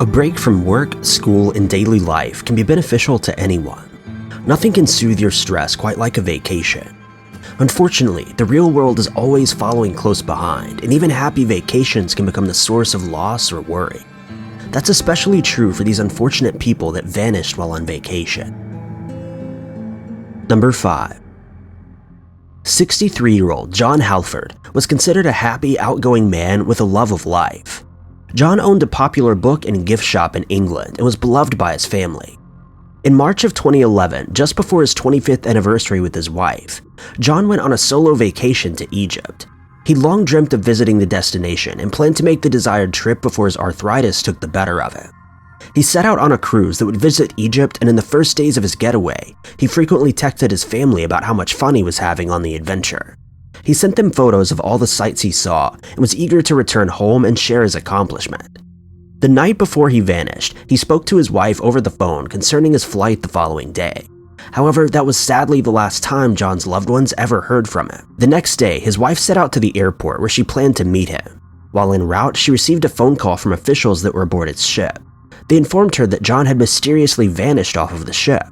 A break from work, school, and daily life can be beneficial to anyone. Nothing can soothe your stress quite like a vacation. Unfortunately, the real world is always following close behind, and even happy vacations can become the source of loss or worry. That's especially true for these unfortunate people that vanished while on vacation. Number 5. 63-year-old John Halford was considered a happy, outgoing man with a love of life. John owned a popular book and gift shop in England and was beloved by his family. In March of 2011, just before his 25th anniversary with his wife, John went on a solo vacation to Egypt. He long dreamt of visiting the destination and planned to make the desired trip before his arthritis took the better of it. He set out on a cruise that would visit Egypt, and in the first days of his getaway, he frequently texted his family about how much fun he was having on the adventure. He sent them photos of all the sights he saw and was eager to return home and share his accomplishment. The night before he vanished, he spoke to his wife over the phone concerning his flight the following day. However, that was sadly the last time John's loved ones ever heard from him. The next day, his wife set out to the airport where she planned to meet him. While en route, she received a phone call from officials that were aboard its ship. They informed her that John had mysteriously vanished off of the ship.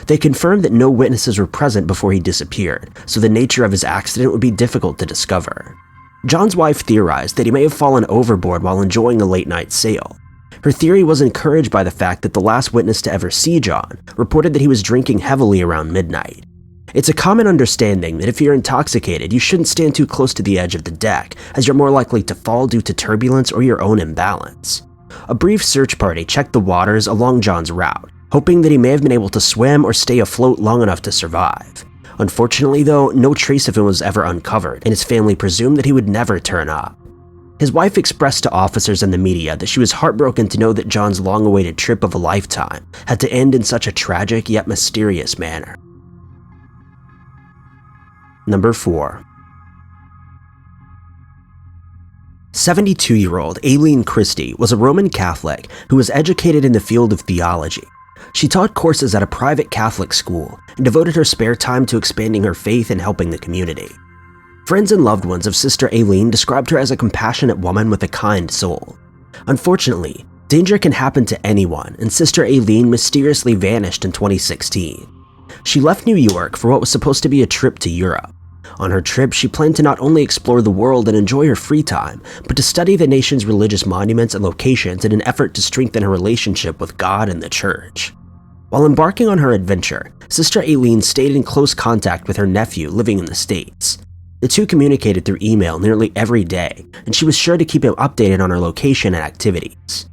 They confirmed that no witnesses were present before he disappeared, so the nature of his accident would be difficult to discover. John's wife theorized that he may have fallen overboard while enjoying a late-night sail. Her theory was encouraged by the fact that the last witness to ever see John reported that he was drinking heavily around midnight. It's a common understanding that if you're intoxicated, you shouldn't stand too close to the edge of the deck, as you're more likely to fall due to turbulence or your own imbalance. A brief search party checked the waters along John's route, hoping that he may have been able to swim or stay afloat long enough to survive. Unfortunately, though, no trace of him was ever uncovered, and his family presumed that he would never turn up. His wife expressed to officers and the media that she was heartbroken to know that John's long-awaited trip of a lifetime had to end in such a tragic yet mysterious manner. Number 4. 72-year-old Aileen Christie was a Roman Catholic who was educated in the field of theology. She taught courses at a private Catholic school and devoted her spare time to expanding her faith and helping the community. Friends and loved ones of Sister Aileen described her as a compassionate woman with a kind soul. Unfortunately, danger can happen to anyone, and Sister Aileen mysteriously vanished in 2016. She left New York for what was supposed to be a trip to Europe. On her trip, she planned to not only explore the world and enjoy her free time, but to study the nation's religious monuments and locations in an effort to strengthen her relationship with God and the Church. While embarking on her adventure, Sister Aileen stayed in close contact with her nephew living in the States. The two communicated through email nearly every day, and she was sure to keep him updated on her location and activities.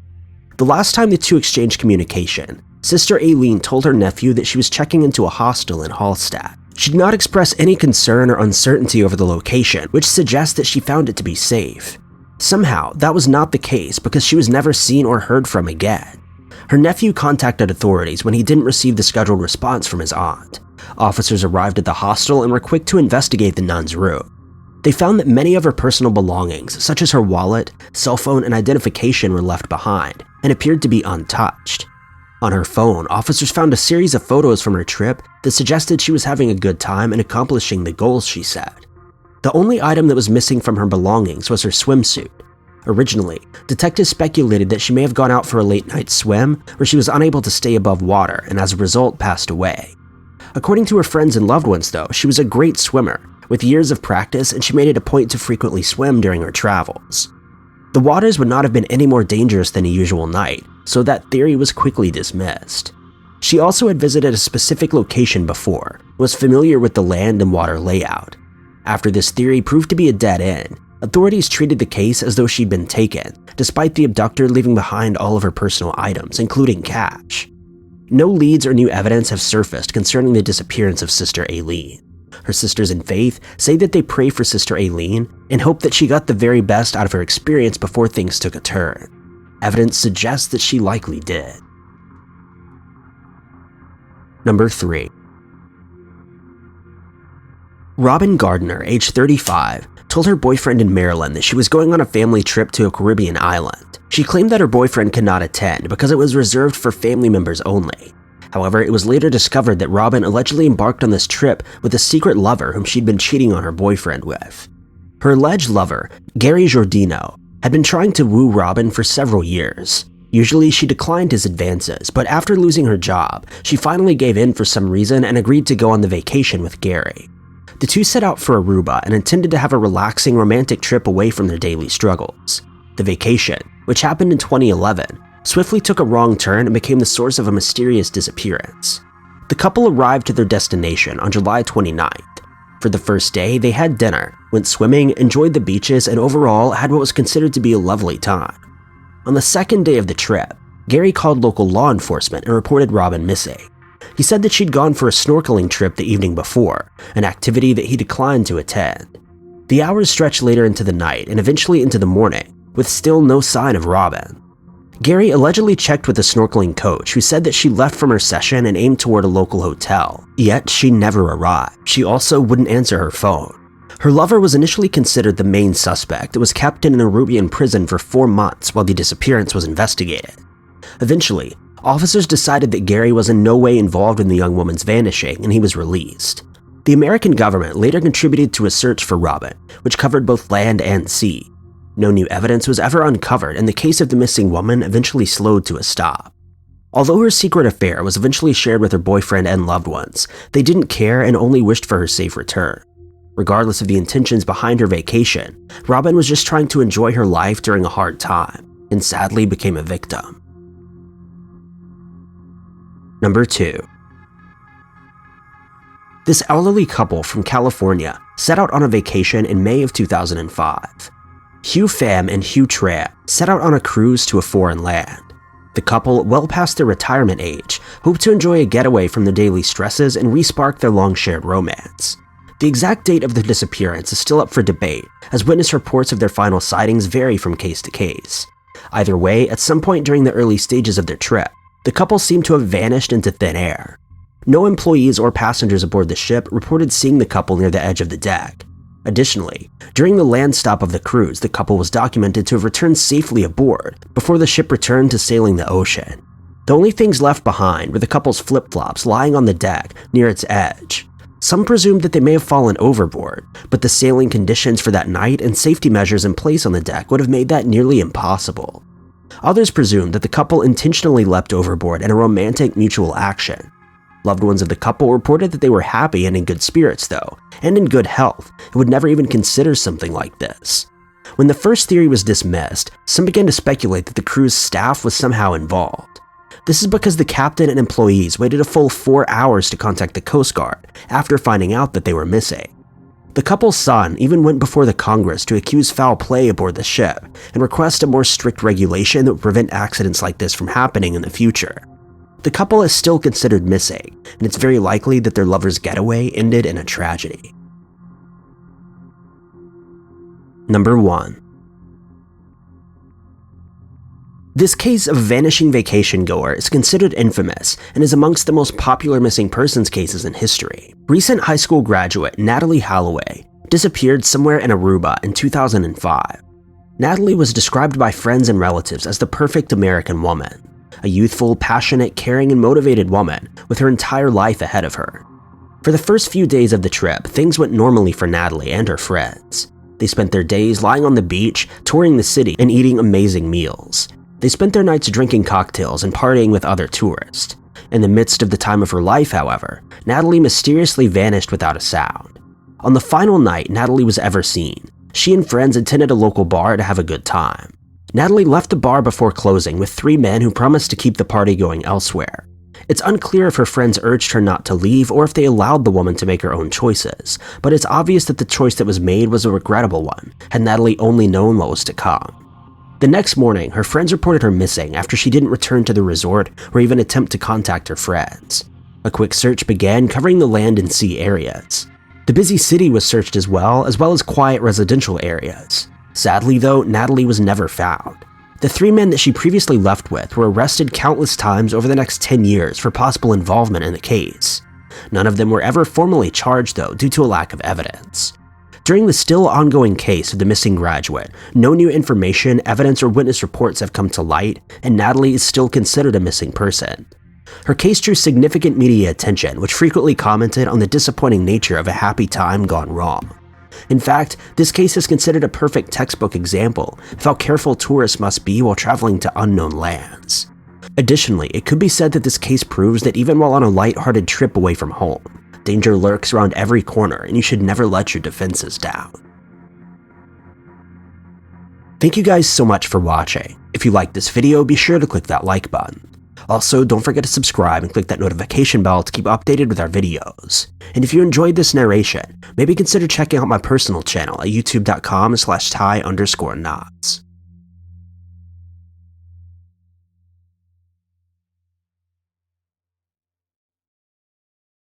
The last time the two exchanged communication, Sister Aileen told her nephew that she was checking into a hostel in Hallstatt. She did not express any concern or uncertainty over the location, which suggests that she found it to be safe. Somehow, that was not the case because she was never seen or heard from again. Her nephew contacted authorities when he didn't receive the scheduled response from his aunt. Officers arrived at the hostel and were quick to investigate the nun's room. They found that many of her personal belongings, such as her wallet, cell phone, and identification, were left behind and appeared to be untouched. On her phone, officers found a series of photos from her trip that suggested she was having a good time and accomplishing the goals she set. The only item that was missing from her belongings was her swimsuit. Originally, detectives speculated that she may have gone out for a late-night swim where she was unable to stay above water and as a result passed away. According to her friends and loved ones, though, she was a great swimmer with years of practice, and she made it a point to frequently swim during her travels. The waters would not have been any more dangerous than a usual night, so that theory was quickly dismissed. She also had visited a specific location before, was familiar with the land and water layout. After this theory proved to be a dead end, authorities treated the case as though she'd been taken, despite the abductor leaving behind all of her personal items, including cash. No leads or new evidence have surfaced concerning the disappearance of Sister Aileen. Her sisters in faith say that they pray for Sister Aileen and hope that she got the very best out of her experience before things took a turn. Evidence suggests that she likely did. Number 3. Robyn Gardner, age 35, told her boyfriend in Maryland that she was going on a family trip to a Caribbean island. She claimed that her boyfriend could not attend because it was reserved for family members only. However, it was later discovered that Robyn allegedly embarked on this trip with a secret lover whom she'd been cheating on her boyfriend with. Her alleged lover, Gary Giordino, had been trying to woo Robyn for several years. Usually she declined his advances, but after losing her job, she finally gave in for some reason and agreed to go on the vacation with Gary. The two set out for Aruba and intended to have a relaxing romantic trip away from their daily struggles. The vacation, which happened in 2011, swiftly took a wrong turn and became the source of a mysterious disappearance. The couple arrived at their destination on July 29th. For the first day, they had dinner, went swimming, enjoyed the beaches, and overall had what was considered to be a lovely time. On the second day of the trip, Gary called local law enforcement and reported Robyn missing. He said that she'd gone for a snorkeling trip the evening before, an activity that he declined to attend. The hours stretched later into the night and eventually into the morning, with still no sign of Robyn. Gary allegedly checked with a snorkeling coach who said that she left from her session and aimed toward a local hotel, yet she never arrived. She also wouldn't answer her phone. Her lover was initially considered the main suspect and was kept in an Arubian prison for 4 months while the disappearance was investigated. Eventually, officers decided that Gary was in no way involved in the young woman's vanishing and he was released. The American government later contributed to a search for Robyn, which covered both land and sea. No new evidence was ever uncovered and the case of the missing woman eventually slowed to a stop. Although her secret affair was eventually shared with her boyfriend and loved ones, they didn't care and only wished for her safe return. Regardless of the intentions behind her vacation, Robyn was just trying to enjoy her life during a hard time, and sadly became a victim. Number 2. This elderly couple from California set out on a vacation in May of 2005. Hugh Pham and Hugh Tran set out on a cruise to a foreign land. The couple, well past their retirement age, hoped to enjoy a getaway from their daily stresses and re-spark their long-shared romance. The exact date of the disappearance is still up for debate, as witness reports of their final sightings vary from case to case. Either way, at some point during the early stages of their trip, the couple seemed to have vanished into thin air. No employees or passengers aboard the ship reported seeing the couple near the edge of the deck. Additionally, during the land stop of the cruise, the couple was documented to have returned safely aboard before the ship returned to sailing the ocean. The only things left behind were the couple's flip-flops lying on the deck near its edge. Some presumed that they may have fallen overboard, but the sailing conditions for that night and safety measures in place on the deck would have made that nearly impossible. Others presumed that the couple intentionally leapt overboard in a romantic mutual action. Loved ones of the couple reported that they were happy and in good spirits though, and in good health, and would never even consider something like this. When the first theory was dismissed, some began to speculate that the cruise staff was somehow involved. This is because the captain and employees waited a full 4 hours to contact the Coast Guard after finding out that they were missing. The couple's son even went before the Congress to accuse foul play aboard the ship and request a more strict regulation that would prevent accidents like this from happening in the future. The couple is still considered missing, and it's very likely that their lover's getaway ended in a tragedy. Number 1. This case of a vanishing vacation goer is considered infamous and is amongst the most popular missing persons cases in history. Recent high school graduate Natalie Holloway disappeared somewhere in Aruba in 2005. Natalie was described by friends and relatives as the perfect American woman, a youthful, passionate, caring, and motivated woman with her entire life ahead of her. For the first few days of the trip, things went normally for Natalie and her friends. They spent their days lying on the beach, touring the city, and eating amazing meals. They spent their nights drinking cocktails and partying with other tourists. In the midst of the time of her life, however, Natalie mysteriously vanished without a sound. On the final night Natalie was ever seen, she and friends attended a local bar to have a good time. Natalie left the bar before closing with 3 men who promised to keep the party going elsewhere. It's unclear if her friends urged her not to leave or if they allowed the woman to make her own choices, but it's obvious that the choice that was made was a regrettable one, had Natalie only known what was to come. The next morning, her friends reported her missing after she didn't return to the resort or even attempt to contact her friends. A quick search began covering the land and sea areas. The busy city was searched as well as quiet residential areas. Sadly though, Natalie was never found. The 3 men that she previously left with were arrested countless times over the next 10 years for possible involvement in the case. None of them were ever formally charged though due to a lack of evidence. During the still ongoing case of the missing graduate, no new information, evidence, or witness reports have come to light, and Natalie is still considered a missing person. Her case drew significant media attention, which frequently commented on the disappointing nature of a happy time gone wrong. In fact, this case is considered a perfect textbook example of how careful tourists must be while traveling to unknown lands. Additionally, it could be said that this case proves that even while on a lighthearted trip away from home, danger lurks around every corner and you should never let your defenses down. Thank you guys so much for watching. If you liked this video, be sure to click that like button. Also, don't forget to subscribe and click that notification bell to keep updated with our videos. And if you enjoyed this narration, maybe consider checking out my personal channel at youtube.com/ty_knots.